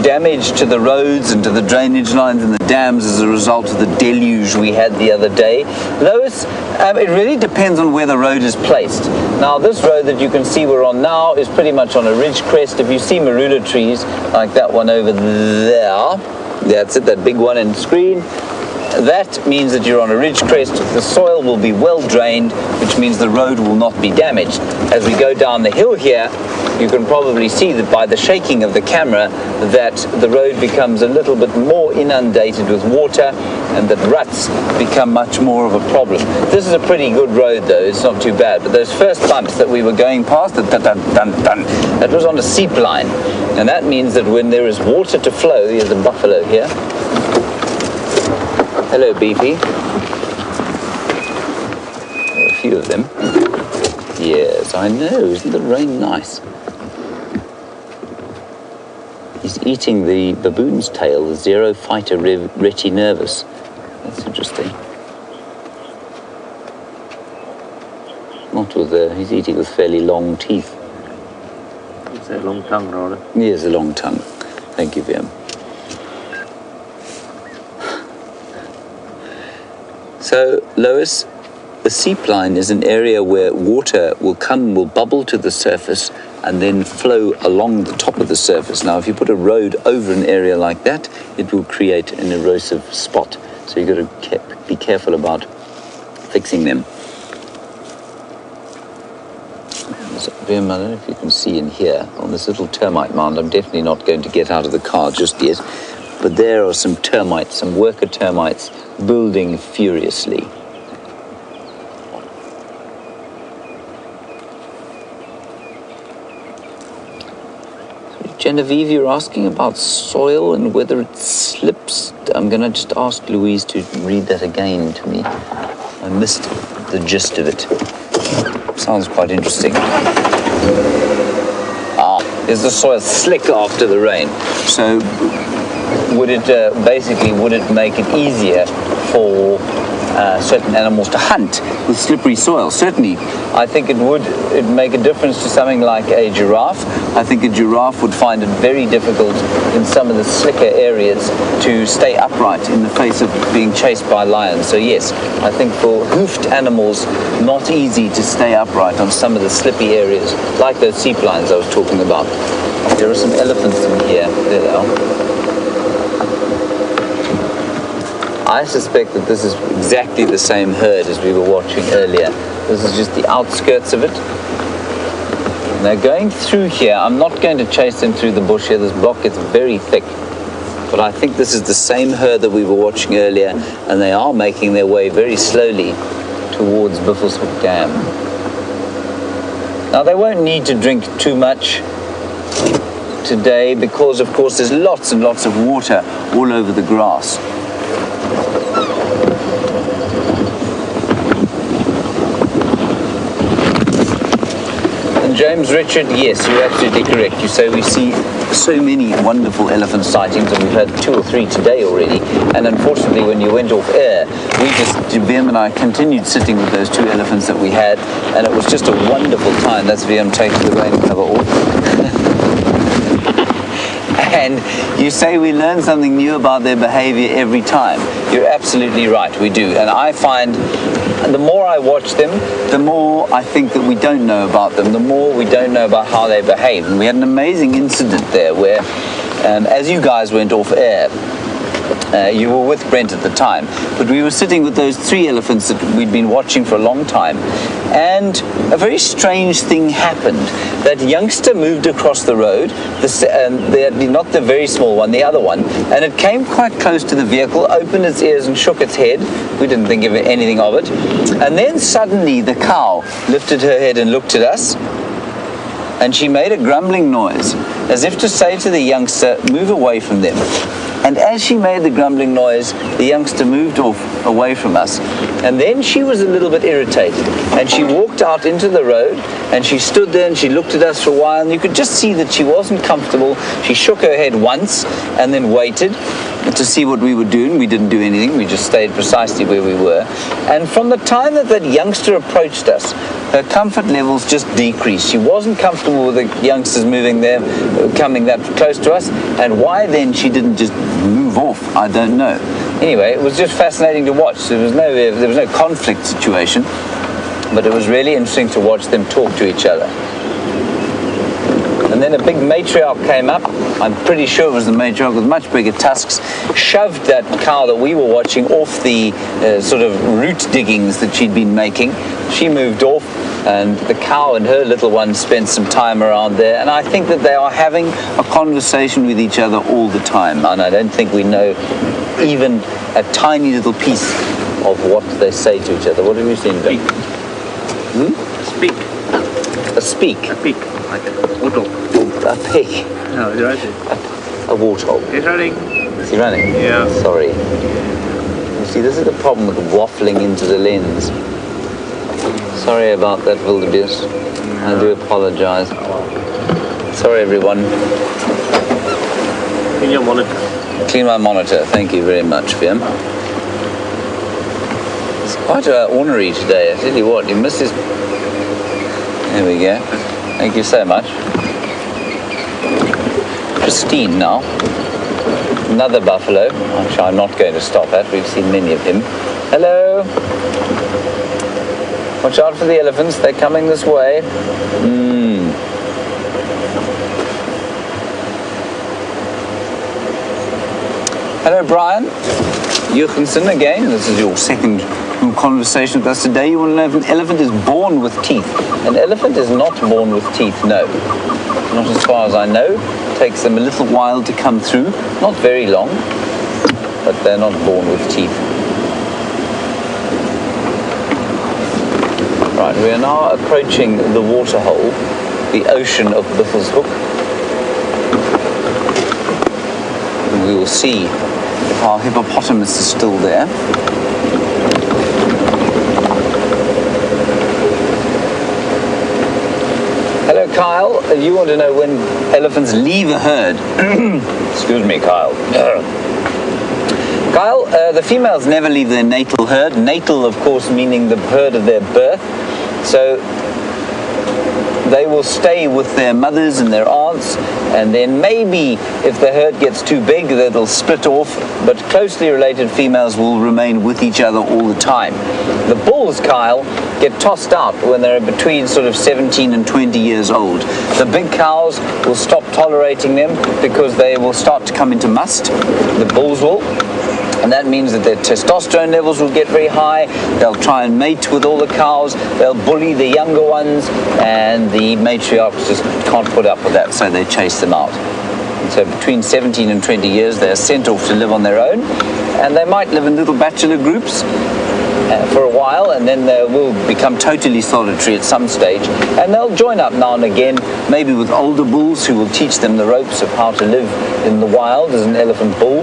damage to the roads and to the drainage lines and the dams as a result of the deluge we had the other day, Lois, it really depends on where the road is placed. Now, this road that you can see we're on now is pretty much on a ridge crest. If you see marula trees, like that one over there, that's it, that big one in screen, that means that you're on a ridge crest. The soil will be well drained, which means the road will not be damaged. As we go down the hill here, you can probably see that by the shaking of the camera that the road becomes a little bit more inundated with water and that ruts become much more of a problem. This is a pretty good road though, it's not too bad. But those first bumps that we were going past, that was on a seep line. And that means that when there is water to flow, here's a buffalo here. Hello, Beefy. There are a few of them. Yes, I know. Isn't the rain nice? He's eating the baboon's tail, the Xerophyta retinervus. That's interesting. Not with he's eating with fairly long teeth. It's a long tongue, rather. He has a long tongue. Thank you, Viam. So, Lois, the seep line is an area where water will bubble to the surface and then flow along the top of the surface. Now, if you put a road over an area like that, it will create an erosive spot. So you've got to be careful about fixing them. I don't know if you can see in here, on this little termite mound, I'm definitely not going to get out of the car just yet, but there are some termites, some worker termites, building furiously. Genevieve, you're asking about soil and whether it slips. I'm going to just ask Louise to read that again to me. I missed the gist of it. Sounds quite interesting. Is the soil slick after the rain? So would it make it easier for certain animals to hunt with slippery soil? Certainly. I think it'd make a difference to something like a giraffe. I think a giraffe would find it very difficult in some of the slicker areas to stay upright in the face of being chased by lions. So yes, I think for hoofed animals, not easy to stay upright on some of the slippy areas, like those seep lines I was talking about. There are some elephants in here. There they are. I suspect that this is exactly the same herd as we were watching earlier. This is just the outskirts of it. And they're going through here. I'm not going to chase them through the bush here. This block gets very thick. But I think this is the same herd that we were watching earlier, and they are making their way very slowly towards Buffelshoek Dam. Now, they won't need to drink too much today because, of course, there's lots and lots of water all over the grass. And James Richard, yes, you're absolutely correct. You say we see so many wonderful elephant sightings, and we've had 2 or 3 today already. And unfortunately, when you went off air, VM and I continued sitting with those 2 elephants that we had, and it was just a wonderful time. That's VM taking the rain cover off. And you say we learn something new about their behavior every time. You're absolutely right, we do. And I find the more I watch them, the more I think that we don't know about them, the more we don't know about how they behave. And we had an amazing incident there where, as you guys went off air, you were with Brent at the time, but we were sitting with those 3 elephants that we'd been watching for a long time, and a very strange thing happened. That youngster moved across the road, not the very small one, the other one, and it came quite close to the vehicle, opened its ears and shook its head. We didn't think of anything of it. And then suddenly the cow lifted her head and looked at us, and she made a grumbling noise, as if to say to the youngster, move away from them. And as she made the grumbling noise, the youngster moved off away from us. And then she was a little bit irritated. And she walked out into the road, and she stood there and she looked at us for a while, and you could just see that she wasn't comfortable. She shook her head once and then waited to see what we were doing. We didn't do anything. We just stayed precisely where we were. And from the time that that youngster approached us, her comfort levels just decreased. She wasn't comfortable with the youngsters moving there, coming that close to us. And why then she didn't just move off, I don't know. Anyway, it was just fascinating to watch. There was no conflict situation, but it was really interesting to watch them talk to each other. And then a big matriarch came up. I'm pretty sure it was the matriarch with much bigger tusks, shoved that cow that we were watching off the sort of root diggings that she'd been making. She moved off, and the cow and her little one spent some time around there. And I think that they are having a conversation with each other all the time. And I don't think we know even a tiny little piece of what they say to each other. What have you seen, Ben? Speak. A speak? A peak. Like a warthog. A pig? No, he's running. A warthog. He's running. Is he running? Yeah. Sorry. You see, this is the problem with waffling into the lens. Sorry about that, wildebeest. I do apologize. Sorry, everyone. Clean your monitor. Clean my monitor. Thank you very much, Viam. It's quite ornery today. I tell you what, you missed his... There we go. Thank you so much. Pristine now. Another buffalo, which I'm not going to stop at. We've seen many of him. Hello. Watch out for the elephants. They're coming this way. Hello, Brian. Jochemsen again. This is your second conversation with us today. You want to know if an elephant is born with teeth? An elephant is not born with teeth, no. Not as far as I know. It takes them a little while to come through. Not very long, but they're not born with teeth. Right, we are now approaching the waterhole, the ocean of Buffelshoek. And we will see if our hippopotamus is still there. Hello, Kyle. You want to know when elephants leave a herd? Excuse me, Kyle. Kyle, the females never leave their natal herd. Natal, of course, meaning the herd of their birth. So they will stay with their mothers and their aunts, and then maybe if the herd gets too big, they'll split off, but closely related females will remain with each other all the time. The bulls, Kyle, get tossed out when they're between sort of 17 and 20 years old. The big cows will stop tolerating them because they will start to come into must. The bulls will. And that means that their testosterone levels will get very high. They'll try and mate with all the cows. They'll bully the younger ones, and the matriarchs just can't put up with that, so they chase them out. And so between 17 and 20 years, they're sent off to live on their own, and they might live in little bachelor groups for a while, and then they will become totally solitary at some stage, and they'll join up now and again, maybe with older bulls who will teach them the ropes of how to live in the wild as an elephant bull,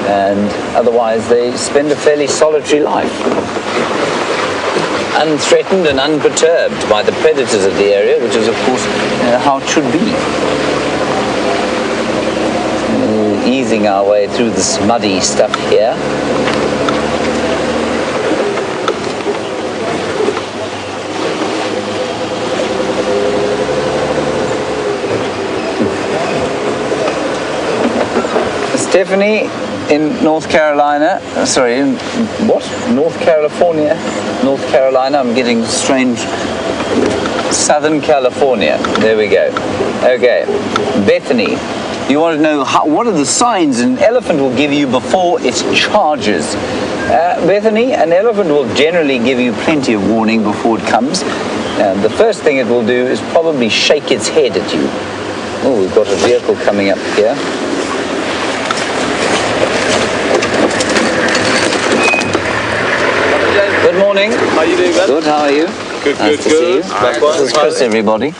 and otherwise they spend a fairly solitary life, unthreatened and unperturbed by the predators of the area, which is of course how it should be. Easing our way through this muddy stuff here. Stephanie in North Carolina, North Carolina, I'm getting strange, Southern California, there we go. Okay, Bethany, you want to know what are the signs an elephant will give you before it charges? Bethany, an elephant will generally give you plenty of warning before it comes. The first thing it will do is probably shake its head at you. Oh, we've got a vehicle coming up here. Good morning. How are you doing, man? Good, how are you? Good, nice to see you. This is Chris, everybody.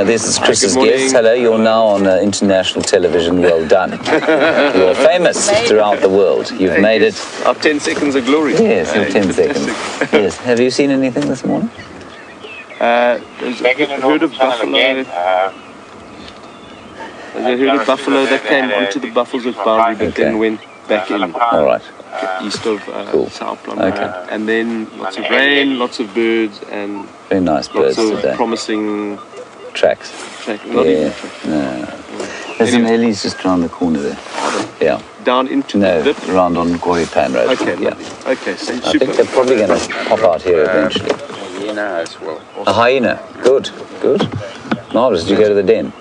This is Chris's guest. Hello, you're now on international television. Well done. You're famous throughout the world. You've made it. Our 10 seconds of glory. Yes, your 10 seconds. Yes. Have you seen anything this morning? There's a herd of buffalo. There's a herd of buffalo that came onto the Buffelshoek boundary, but then went back in. All right. East of Cool. Sao Plumber. Okay. And then lots of rain, lots of birds, and very nice birds lots of today. Promising tracks. Not even tracks. No. There's an Ellie's just around the corner there. Yeah. Down into the dip? Around on Goripan Road. Okay, yeah. Okay, so I think they're probably going to pop out here eventually. Hyena as well. A hyena. Good. Marvellous. Did you go to the den?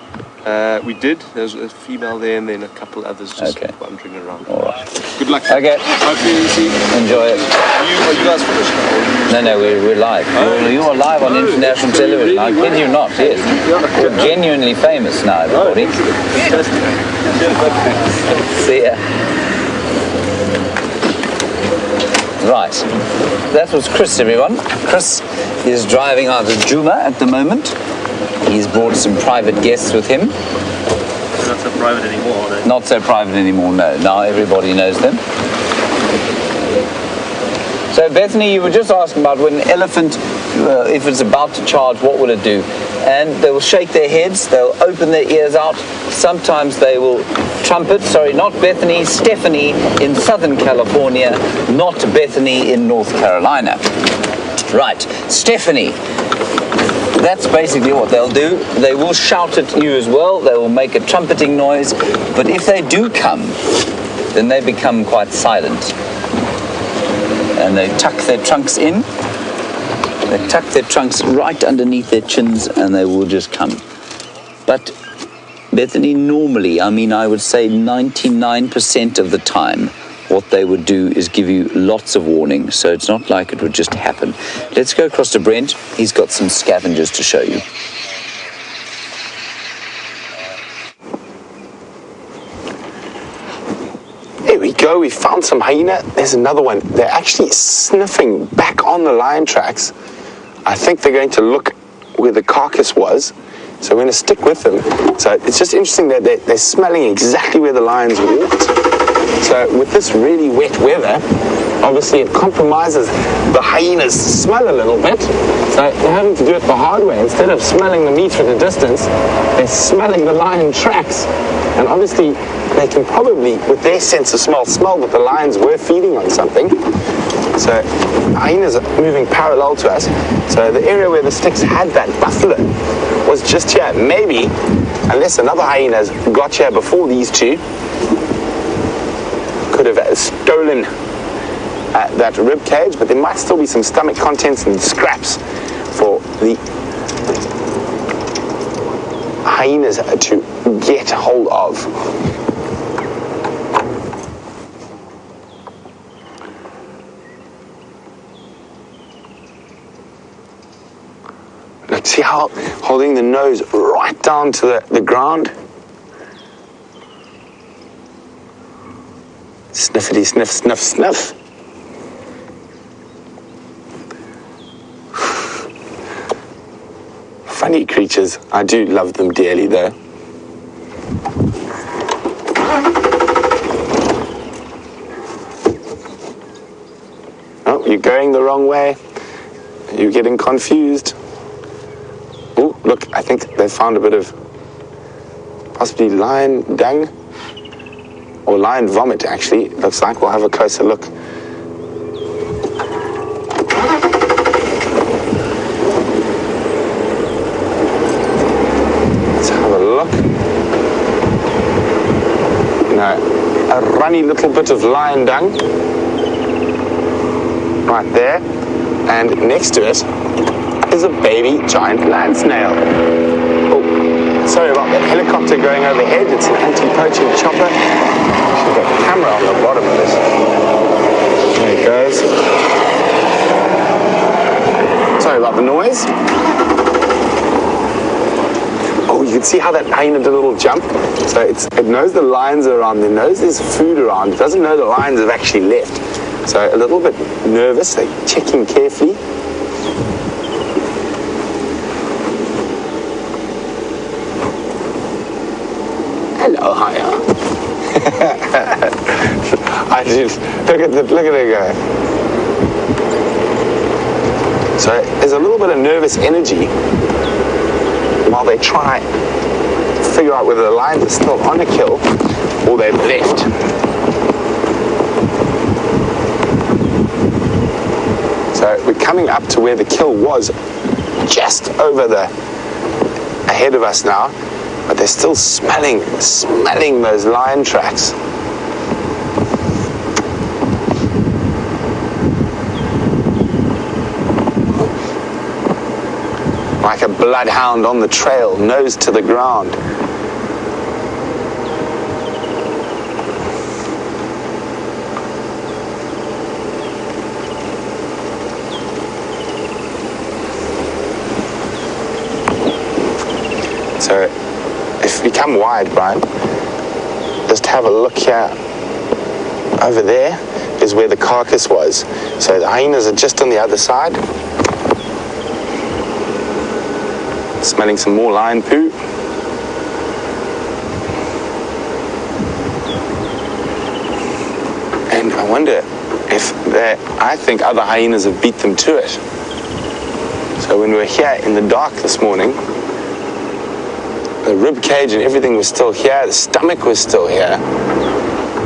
We did. There's a female there, and then a couple others just wandering around. All right. Good luck. Okay. Hopefully you see. Enjoy it. Are you guys finished? No, we're live. You're live on international television. I kid you not. Yes. You're genuinely famous now, everybody. See ya. Right. That was Chris, everyone. Chris is driving out of Djuma at the moment. He's brought some private guests with him. Not so private anymore, are they? Not so private anymore, no. Now everybody knows them. So Bethany, you were just asking about when an elephant, if it's about to charge, what will it do? And they will shake their heads, they'll open their ears out. Sometimes they will trumpet, not Bethany, Stephanie in Southern California, not Bethany in North Carolina. Right, Stephanie. That's basically what they'll do. They will shout at you as well. They will make a trumpeting noise. But if they do come, then they become quite silent. And they tuck their trunks in. They tuck their trunks right underneath their chins, and they will just come. But Bethany, normally, I would say 99% of the time, what they would do is give you lots of warning, so it's not like it would just happen. Let's go across to Brent. He's got some scavengers to show you. Here we go, we found some hyena. There's another one. They're actually sniffing back on the lion tracks. I think they're going to look where the carcass was, so we're going to stick with them. So it's just interesting that they're smelling exactly where the lions walked. So with this really wet weather, obviously it compromises the hyena's smell a little bit. So they're having to do it the hard way. Instead of smelling the meat at a distance, they're smelling the lion tracks. And obviously they can probably, with their sense of smell that the lions were feeding on something. So hyenas are moving parallel to us. So the area where the Styx had that buffalo was just here. Maybe, unless another hyena's got here before these two, could have stolen that rib cage, but there might still be some stomach contents and scraps for the hyenas to get hold of. Look, see how holding the nose right down to the ground. Sniffity, sniff, sniff, sniff. Funny creatures. I do love them dearly, though. Oh, you're going the wrong way. You're getting confused. Oh, look, I think they found a bit of possibly lion dung or lion vomit, actually. It looks like. We'll have a closer look. Let's have a look. No, a runny little bit of lion dung right there. And next to it is a baby giant land snail. Oh, sorry about that helicopter going overhead. It's an anti-poaching chopper. Should have a camera on the bottom of this. There it goes. Sorry about the noise. Oh, you can see how that hyena did a little jump. So it knows the lions are around. It knows there's food around. It doesn't know the lions have actually left. So a little bit nervous, they're checking carefully. Hello, hiya. I just look at it go. So there's a little bit of nervous energy while they try to figure out whether the lions are still on a kill or they've left. So we're coming up to where the kill was, just over ahead of us now, but they're still smelling those lion tracks. Like a bloodhound on the trail, nose to the ground. So if we come wide, Brian, just have a look here. Over there is where the carcass was. So the hyenas are just on the other side. Smelling some more lion poo. And I wonder if I think other hyenas have beat them to it. So when we were here in the dark this morning, the rib cage and everything was still here. The stomach was still here.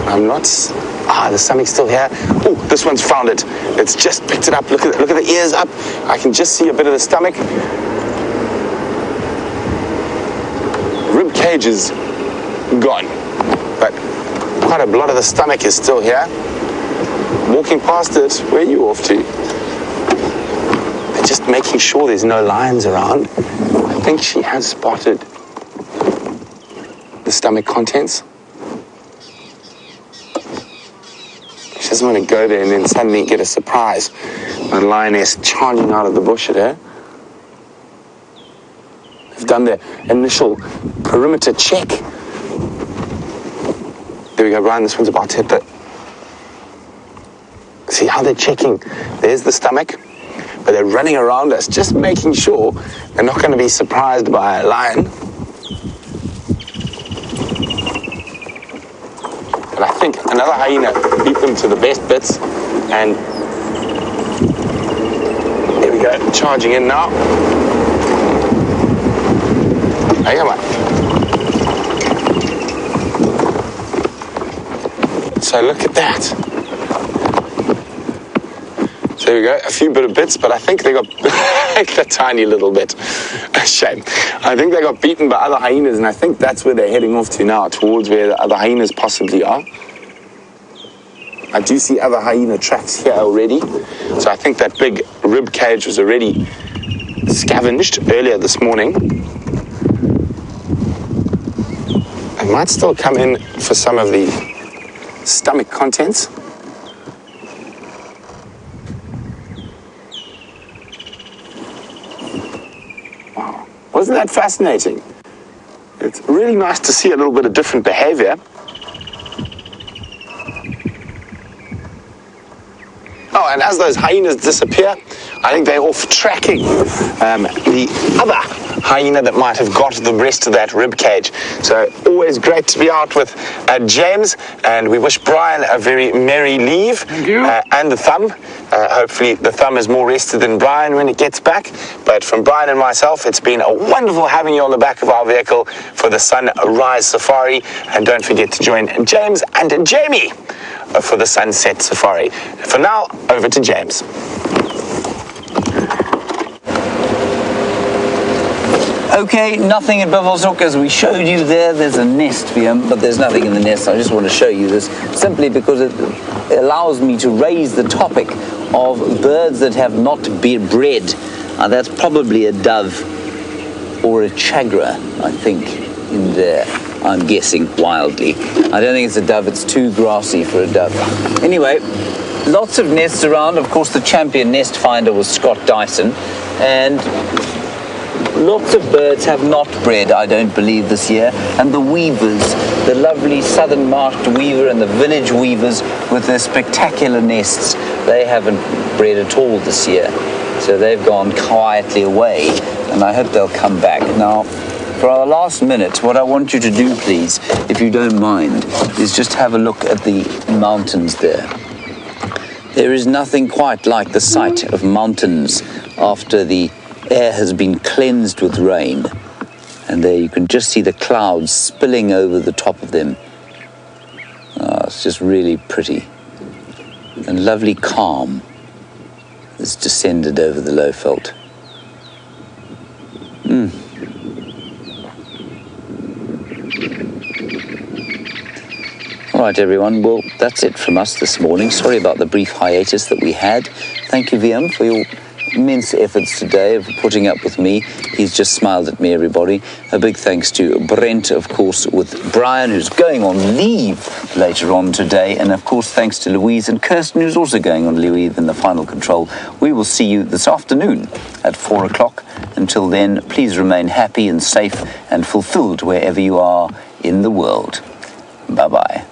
The stomach's still here. Oh, this one's found it. It's just picked it up. Look at the ears up. I can just see a bit of the stomach. Rib cage is gone, but quite a lot of the stomach is still here. Walking past it, where are you off to? They're just making sure there's no lions around. I think she has spotted the stomach contents. She doesn't want to go there and then suddenly get a surprise. A lioness charging out of the bush at her. They've done their initial perimeter check. There we go, Brian, this one's about to hit the... See how they're checking? There's the stomach, but they're running around us, just making sure they're not going to be surprised by a lion. But I think another hyena beat them to the best bits, and there we go, charging in now. Hey, come on. So look at that. So there we go, a few bit of bits, but I think they got a tiny little bit. A shame. I think they got beaten by other hyenas, and I think that's where they're heading off to now, towards where the other hyenas possibly are. I do see other hyena tracks here already. So I think that big rib cage was already scavenged earlier this morning. They might still come in for some of the stomach contents. Wasn't that fascinating? It's really nice to see a little bit of different behavior. Oh, and as those hyenas disappear, I think they're off tracking the other hyena that might have got the rest of that rib cage. So always great to be out with James, and we wish Brian a very merry leave. Thank you. And the thumb. Hopefully the thumb is more rested than Brian when it gets back. But from Brian and myself, it's been a wonderful having you on the back of our vehicle for the Sunrise Safari. And don't forget to join James and Jamie for the Sunset Safari. For now, over to James. Okay, nothing at Bivelshoek as we showed you there. There's a nest here, but there's nothing in the nest. I just want to show you this simply because it allows me to raise the topic of birds that have not been bred. That's probably a dove or a chagra, I think, in there. I'm guessing wildly. I don't think it's a dove. It's too grassy for a dove. Anyway, lots of nests around. Of course, the champion nest finder was Scott Dyson, and lots of birds have not bred, I don't believe, this year. And the weavers, the lovely southern marked weaver and the village weavers with their spectacular nests, they haven't bred at all this year. So they've gone quietly away, and I hope they'll come back. Now, for our last minute, what I want you to do, please, if you don't mind, is just have a look at the mountains there. There is nothing quite like the sight of mountains after the air has been cleansed with rain, and there you can just see the clouds spilling over the top of them. It's just really pretty, and lovely calm has descended over the Lowveld. All right, everyone, well, that's it from us this morning. Sorry about the brief hiatus that we had. Thank you, VM, for your immense efforts today of putting up with me. He's just smiled at me, everybody. A big thanks to Brent, of course, with Brian, who's going on leave later on today. And, of course, thanks to Louise and Kirsten, who's also going on leave in the final control. We will see you this afternoon at 4 o'clock. Until then, please remain happy and safe and fulfilled wherever you are in the world. Bye-bye.